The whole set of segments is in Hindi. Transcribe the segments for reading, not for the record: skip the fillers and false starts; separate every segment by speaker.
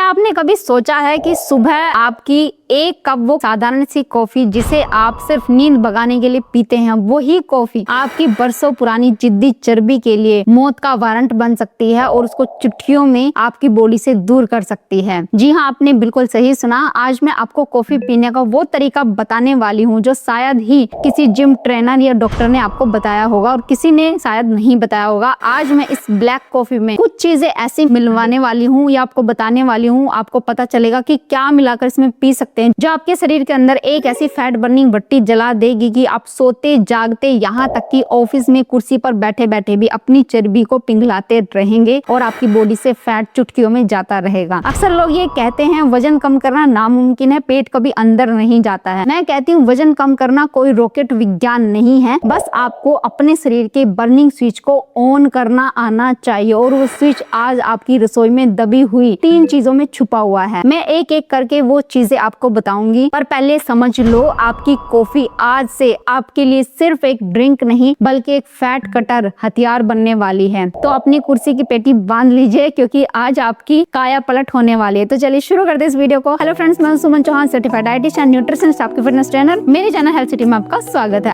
Speaker 1: आपने कभी सोचा है कि सुबह आपकी एक कप वो साधारण सी कॉफी जिसे आप सिर्फ नींद भगाने के लिए पीते हैं, वही कॉफी आपकी बरसों पुरानी जिद्दी चर्बी के लिए मौत का वारंट बन सकती है और उसको चुटकियों में आपकी बॉडी से दूर कर सकती है। जी हाँ, आपने बिल्कुल सही सुना। आज मैं आपको कॉफी पीने का वो तरीका बताने वाली हूँ जो शायद ही किसी जिम ट्रेनर या डॉक्टर ने आपको बताया होगा और किसी ने शायद नहीं बताया होगा। आज मैं इस ब्लैक कॉफी में कुछ चीजें ऐसी मिलवाने वाली हूँ या आपको बताने वाली हूँ, आपको पता चलेगा कि क्या मिलाकर इसमें पी सकते हैं जो आपके शरीर के अंदर एक ऐसी फैट बर्निंग भट्टी जला देगी कि आप सोते जागते यहाँ तक कि ऑफिस में कुर्सी पर बैठे बैठे भी अपनी चर्बी को पिघलाते रहेंगे और आपकी बॉडी से फैट चुटकियों में जाता रहेगा। अक्सर लोग ये कहते हैं वजन कम करना नामुमकिन है, पेट कभी अंदर नहीं जाता है। मैं कहती हूँ वजन कम करना कोई रॉकेट विज्ञान नहीं है, बस आपको अपने शरीर के बर्निंग स्विच को ऑन करना आना चाहिए और वो स्विच आज आपकी रसोई में दबी हुई 3 चीजों में छुपा हुआ है। मैं एक एक करके वो चीजें आपको बताऊंगी, पर पहले समझ लो आपकी कॉफी आज से आपके लिए सिर्फ एक ड्रिंक नहीं बल्कि एक फैट कटर हथियार बनने वाली है। तो अपनी कुर्सी की पेटी बांध लीजिए क्योंकि आज आपकी काया पलट होने वाली है। तो चलिए शुरू करते हैं इस वीडियो को। हेलो फ्रेंड्स, मैं सुमन चौहान, सर्टिफाइड डाइटिशियन, न्यूट्रिशनिस्ट, आपकी फिटनेस ट्रेनर। मेरे चैनल हेल्थ सिटी में आपका स्वागत है।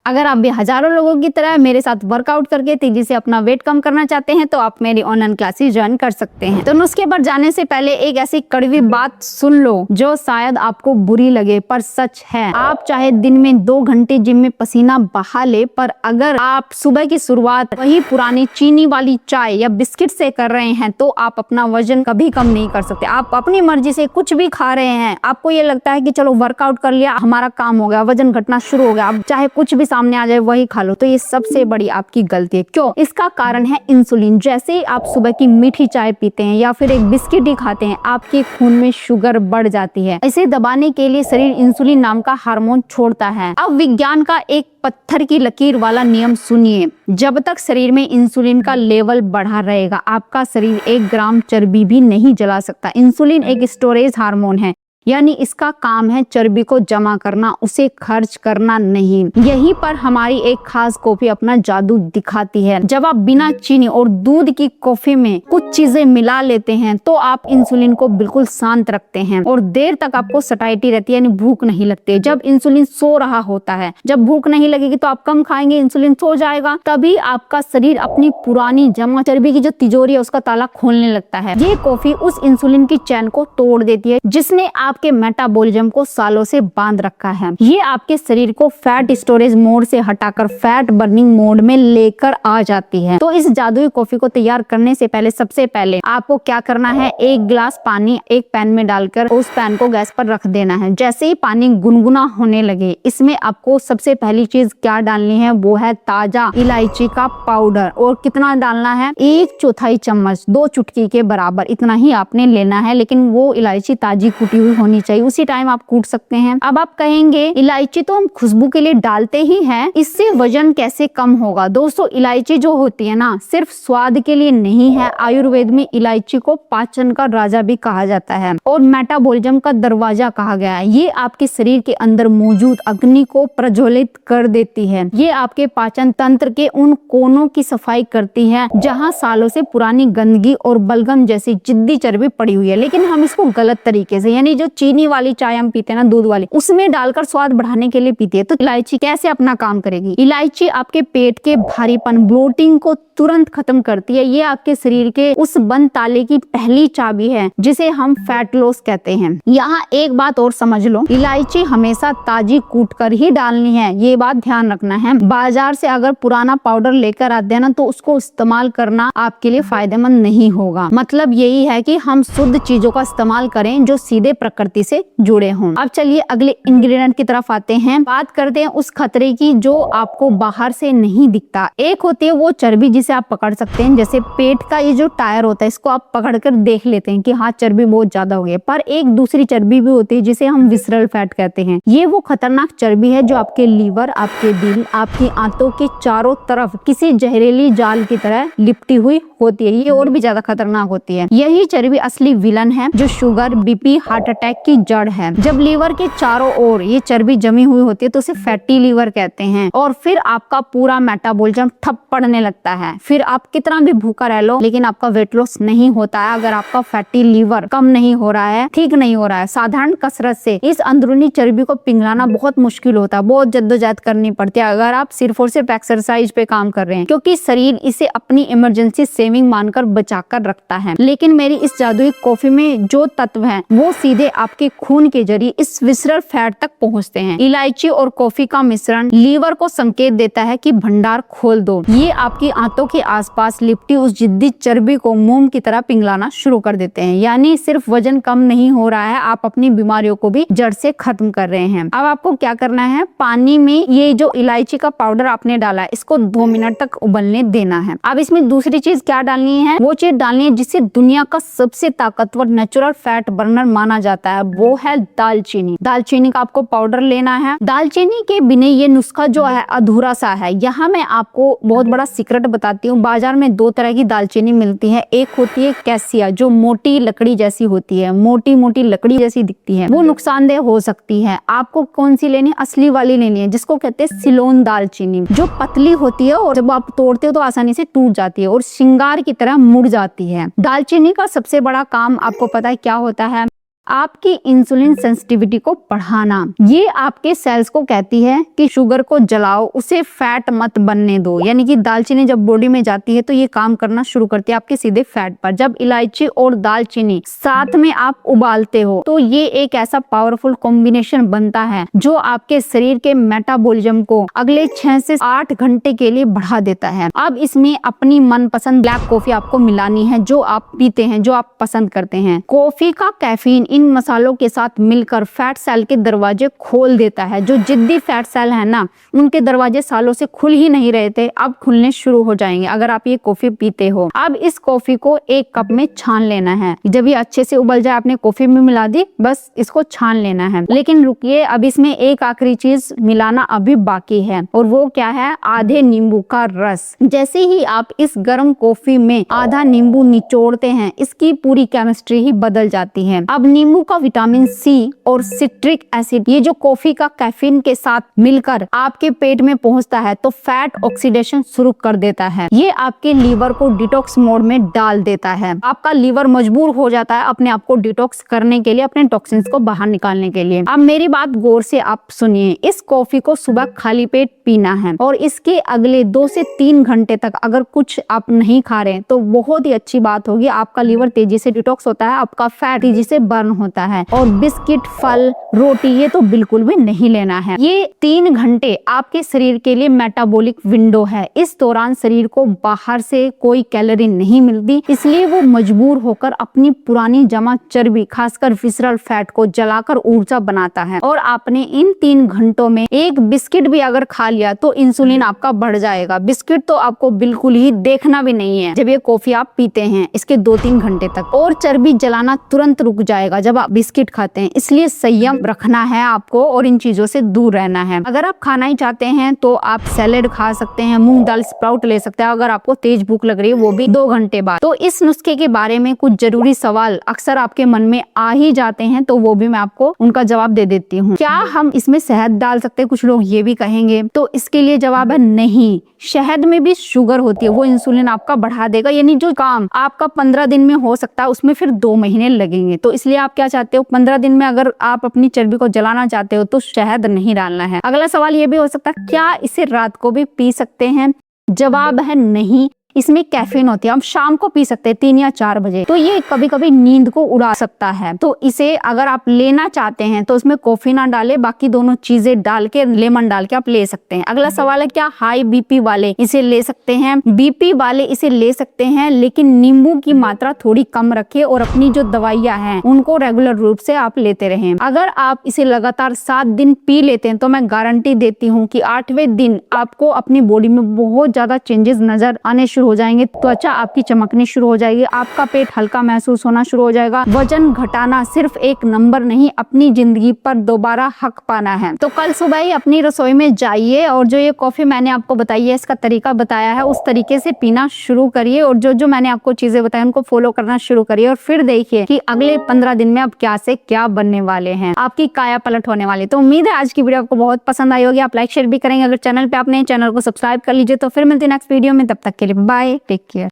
Speaker 1: अगर आप भी हजारों लोगों की तरह मेरे साथ वर्कआउट करके तेजी से अपना वेट कम करना चाहते हैं तो आप मेरी ऑनलाइन क्लासेस ज्वाइन कर सकते हैं। तो नुस्खे पर जाने से पहले एक ऐसी कड़वी बात सुन लो जो शायद आपको बुरी लगे पर सच है। आप चाहे दिन में 2 घंटे जिम में पसीना बहा ले, पर अगर आप सुबह की शुरुआत वही पुरानी चीनी वाली चाय या बिस्किट से कर रहे हैं तो आप अपना वजन कभी कम नहीं कर सकते। आप अपनी मर्जी से कुछ भी खा रहे हैं, आपको ये लगता है कि चलो वर्कआउट कर लिया, हमारा काम हो गया, वजन घटना शुरू हो गया, आप चाहे कुछ भी सामने आ जाए वही खा लो, तो ये सबसे बड़ी आपकी गलती है। क्यों? इसका कारण है इंसुलिन। जैसे ही आप सुबह की मीठी चाय पीते हैं या फिर एक बिस्किट ही खाते हैं, आपके खून में शुगर बढ़ जाती है। इसे दबाने के लिए शरीर इंसुलिन नाम का हार्मोन छोड़ता है। अब विज्ञान का एक पत्थर की लकीर वाला नियम सुनिए, जब तक शरीर में इंसुलिन का लेवल बढ़ा रहेगा आपका शरीर 1 ग्राम चर्बी भी नहीं जला सकता। इंसुलिन एक स्टोरेज हार्मोन है, यानी इसका काम है चर्बी को जमा करना, उसे खर्च करना नहीं। यहीं पर हमारी एक खास कॉफी अपना जादू दिखाती है। जब आप बिना चीनी और दूध की कॉफी में कुछ चीजें मिला लेते हैं तो आप इंसुलिन को बिल्कुल शांत रखते हैं और देर तक आपको सटाइटी रहती है, यानी भूख नहीं लगती। जब इंसुलिन सो रहा होता है, जब भूख नहीं लगेगी तो आप कम खाएंगे, इंसुलिन सो जाएगा, तभी आपका शरीर अपनी पुरानी जमा चर्बी की जो तिजोरी है उसका ताला खोलने लगता है। ये कॉफी उस इंसुलिन की चैन को तोड़ देती है जिसने आपके मेटाबॉलिज्म को सालों से बांध रखा है। ये आपके शरीर को फैट स्टोरेज मोड से हटाकर फैट बर्निंग मोड में लेकर आ जाती है। तो इस जादुई कॉफी को तैयार करने से पहले सबसे पहले आपको क्या करना है, 1 गिलास पानी एक पैन में डालकर उस पैन को गैस पर रख देना है। जैसे ही पानी गुनगुना होने लगे, इसमें आपको सबसे पहली चीज क्या डालनी है, वो है ताजा इलायची का पाउडर। और कितना डालना है, 1/4 चम्मच, 2 चुटकी के बराबर, इतना ही आपने लेना है। लेकिन वो इलायची ताजी कुटी हुई होनी चाहिए, उसी टाइम आप कूट सकते हैं। अब आप कहेंगे इलायची तो हम खुशबू के लिए डालते ही हैं, इससे वजन कैसे कम होगा? दोस्तों, इलायची जो होती है ना, सिर्फ स्वाद के लिए नहीं है। आयुर्वेद में इलायची को पाचन का राजा भी कहा जाता है और मेटाबॉलिज्म का दरवाजा कहा गया है। ये आपके शरीर के अंदर मौजूद अग्नि को प्रज्वलित कर देती है। ये आपके पाचन तंत्र के उन कोनों की सफाई करती है जहाँ सालों से पुरानी गंदगी और बलगम जैसी जिद्दी चर्बी पड़ी हुई है। लेकिन हम इसको गलत तरीके से, यानी जो चीनी वाली चाय हम पीते हैं ना, दूध वाली, उसमें डालकर स्वाद बढ़ाने के लिए पीते हैं। तो इलायची कैसे अपना काम करेगी? इलायची आपके पेट के भारीपन, ब्लोटिंग को तुरंत खत्म करती है। ये आपके शरीर के उस बंद ताले की पहली चाबी है जिसे हम फैट लॉस कहते हैं। यहाँ एक बात और समझ लो, इलायची हमेशा ताजी कूटकर ही डालनी है, ये बात ध्यान रखना है। बाजार से अगर पुराना पाउडर लेकर आते हैं ना, तो उसको इस्तेमाल करना आपके लिए फायदेमंद नहीं होगा। मतलब यही है कि हम शुद्ध चीजों का इस्तेमाल करें जो सीधे प्रकृति से जुड़े हों। अब चलिए अगले इंग्रेडिएंट की तरफ आते हैं। बात करते हैं उस खतरे की जो आपको बाहर से नहीं दिखता। एक होती है वो चर्बी जिसे आप पकड़ सकते हैं, जैसे पेट का ये जो टायर होता है इसको आप पकड़कर देख लेते हैं कि हाँ चर्बी बहुत ज्यादा हो गई है। पर एक दूसरी चर्बी भी होती है जिसे हम विसरल फैट कहते हैं। ये वो खतरनाक चर्बी है जो आपके लीवर, आपके दिल, आपकी आंतों के चारों तरफ किसी जहरीली जाल की तरह लिपटी हुई होती है। ये और भी ज्यादा खतरनाक होती है। यही चर्बी असली विलन है जो शुगर, बीपी, हार्ट अटैक की जड़ है। जब लीवर के चारों ओर ये चर्बी जमी हुई होती है तो उसे फैटी लीवर कहते हैं और फिर आपका पूरा मेटाबॉलिज्म ठप पड़ने लगता है। है, फिर आप कितना भी भूखा रह लो लेकिन आपका वेट लॉस नहीं होता है। अगर आपका फैटी लीवर कम नहीं हो रहा है, ठीक नहीं हो रहा है, साधारण कसरत से इस अंदरूनी चर्बी को पिघलाना बहुत मुश्किल होता है, बहुत जद्दोजहद करनी पड़ती है अगर आप सिर्फ और सिर्फ एक्सरसाइज पे काम कर रहे हैं, क्योंकि शरीर इसे अपनी इमरजेंसी सेविंग मानकर बचा कर रखता है। लेकिन मेरी इस जादुई कॉफी में जो तत्व है वो सीधे आपके खून के जरिए इस विसरल फैट तक पहुंचते हैं। इलायची और कॉफी का मिश्रण लीवर को संकेत देता है कि भंडार खोल दो। ये आपकी आंतों के आसपास लिपटी उस जिद्दी चर्बी को मोम की तरह पिघलाना शुरू कर देते हैं। यानी सिर्फ वजन कम नहीं हो रहा है, आप अपनी बीमारियों को भी जड़ से खत्म कर रहे हैं। अब आपको क्या करना है, पानी में ये जो इलायची का पाउडर आपने डाला है इसको 2 मिनट तक उबलने देना है। अब इसमें दूसरी चीज क्या डालनी है, वो चीज डालनी है जिसे दुनिया का सबसे ताकतवर नेचुरल फैट बर्नर माना जाता है, वो है दालचीनी। दालचीनी का आपको पाउडर लेना है। दालचीनी के बिना ये नुस्खा जो है अधूरा सा है। यहाँ मैं आपको बहुत बड़ा सीक्रेट बताती हूँ। बाजार में 2 तरह की दालचीनी मिलती है, एक होती है कैसिया जो मोटी लकड़ी जैसी होती है, मोटी मोटी लकड़ी जैसी दिखती है, वो नुकसानदेह हो सकती है। आपको कौन सी लेनी है, असली वाली लेनी है जिसको कहते हैं सिलोन दालचीनी, जो पतली होती है और जब आप तोड़ते हो तो आसानी से टूट जाती है और श्रृंगार की तरह मुड़ जाती है। दालचीनी का सबसे बड़ा काम आपको पता है क्या होता है, आपकी इंसुलिन सेंसिटिविटी को बढ़ाना। ये आपके सेल्स को कहती है कि शुगर को जलाओ, उसे फैट मत बनने दो। यानी कि दालचीनी जब बॉडी में जाती है तो ये काम करना शुरू करती है आपके सीधे फैट पर। जब इलायची और दालचीनी साथ में आप उबालते हो तो ये एक ऐसा पावरफुल कॉम्बिनेशन बनता है जो आपके शरीर के मेटाबॉलिज्म को अगले 6 से 8 घंटे के लिए बढ़ा देता है। अब इसमें अपनी मनपसंद ब्लैक कॉफी आपको मिलानी है जो आप पीते हैं, जो आप पसंद करते हैं। कॉफी का कैफीन इन मसालों के साथ मिलकर फैट सेल के दरवाजे खोल देता है। जो जिद्दी फैट सेल है ना, उनके दरवाजे सालों से खुल ही नहीं रहे थे, अब खुलने शुरू हो जाएंगे अगर आप ये कॉफी पीते हो। अब इस कॉफी को एक कप में छान लेना है। जब ये अच्छे से उबल जाए, आपने कॉफी में मिला दी, बस इसको छान लेना है। लेकिन रुकिए, अब इसमें एक आखिरी चीज मिलाना अभी बाकी है और वो क्या है, आधे नींबू का रस। जैसे ही आप इस गर्म कॉफी में आधा नींबू निचोड़ते हैं, इसकी पूरी केमिस्ट्री ही बदल जाती है। अब नींबू का विटामिन सी और सिट्रिक एसिड, ये जो कॉफी का कैफीन के साथ मिलकर आपके पेट में पहुंचता है तो फैट ऑक्सीडेशन शुरू कर देता है। ये आपके लीवर को डिटॉक्स मोड में डाल देता है। आपका लीवर मजबूर हो जाता है अपने आप को डिटॉक्स करने के लिए, अपने टॉक्सिन्स को बाहर निकालने के लिए। अब मेरी बात गौर से आप सुनिए, इस कॉफी को सुबह खाली पेट पीना है और इसके अगले 2 से 3 घंटे तक अगर कुछ आप नहीं खा रहे तो बहुत ही अच्छी बात होगी। आपका लीवर तेजी से डिटॉक्स होता है, आपका फैट तेजी से बर्न होता है। और बिस्किट, फल, रोटी ये तो बिल्कुल भी नहीं लेना है। ये 3 घंटे आपके शरीर के लिए मेटाबॉलिक विंडो है। इस दौरान शरीर को बाहर से कोई कैलोरी नहीं मिलती, इसलिए वो मजबूर होकर अपनी पुरानी जमा चर्बी, खासकर विसरल फैट को जलाकर ऊर्जा बनाता है। और आपने इन 3 घंटों में एक बिस्किट भी अगर खा लिया तो इंसुलिन आपका बढ़ जाएगा। बिस्किट तो आपको बिल्कुल ही देखना भी नहीं है जब ये कॉफी आप पीते हैं इसके 2-3 घंटे तक। और चर्बी जलाना तुरंत रुक जाएगा जब आप बिस्किट खाते हैं। इसलिए संयम रखना है आपको और इन चीजों से दूर रहना है। अगर आप खाना ही चाहते हैं तो आप सैलेड खा सकते हैं, मूंग दाल स्प्राउट ले सकते हैं अगर आपको तेज भूख लग रही है, वो भी 2 घंटे बाद। तो इस नुस्खे के बारे में कुछ जरूरी सवाल अक्सर आपके मन में आ ही जाते हैं, तो वो भी मैं आपको उनका जवाब दे देती हूँ। क्या हम इसमें शहद डाल सकते हैं, कुछ लोग ये भी कहेंगे, तो इसके लिए जवाब है नहीं। शहद में भी शुगर होती है, वो इंसुलिन आपका बढ़ा देगा। यानी जो काम आपका 15 दिन में हो सकता है उसमें फिर 2 महीने लगेंगे। तो इसलिए आप क्या चाहते हो, 15 दिन में अगर आप अपनी चर्बी को जलाना चाहते हो तो शहद नहीं डालना है। अगला सवाल ये भी हो सकता है, क्या इसे रात को भी पी सकते हैं? जवाब है नहीं। इसमें कैफीन होती है, हम शाम को पी सकते हैं 3 या 4 बजे, तो ये कभी कभी नींद को उड़ा सकता है। तो इसे अगर आप लेना चाहते हैं तो उसमें कॉफी ना डालें, बाकी दोनों चीजें डाल के, लेमन डाल के आप ले सकते हैं। अगला सवाल है, क्या हाई बीपी वाले इसे ले सकते हैं? बीपी वाले इसे ले सकते हैं, लेकिन नींबू की मात्रा थोड़ी कम रखें और अपनी जो दवाइयां हैं उनको रेगुलर रूप से आप लेते रहें। अगर आप इसे लगातार 7 दिन पी लेते हैं तो मैं गारंटी देती हूँ कि 8वें दिन आपको अपनी बॉडी में बहुत ज्यादा चेंजेस नजर आने शुरू हो जाएंगे। त्वचा आपकी चमकनी शुरू हो जाएगी, आपका पेट हल्का महसूस होना शुरू हो जाएगा। वजन घटाना सिर्फ एक नंबर नहीं, अपनी जिंदगी पर दोबारा हक पाना है। तो कल सुबह ही अपनी रसोई में जाइए और जो ये कॉफी मैंने आपको बताई है, इसका तरीका बताया है, उस तरीके से पीना शुरू करिए और जो जो मैंने आपको चीजें बताई उनको फॉलो करना शुरू करिए और फिर देखिए कि अगले 15 दिन में अब क्या से क्या बनने वाले हैं, आपकी काया पलट होने वाली। तो उम्मीद है आज की वीडियो आपको बहुत पसंद आई होगी। आप लाइक शेयर भी करेंगे। अगर चैनल पे आपने चैनल को सब्सक्राइब कर लीजिए। तो फिर मिलते हैं नेक्स्ट वीडियो में, तब तक के लिए बाय। Bye, take care.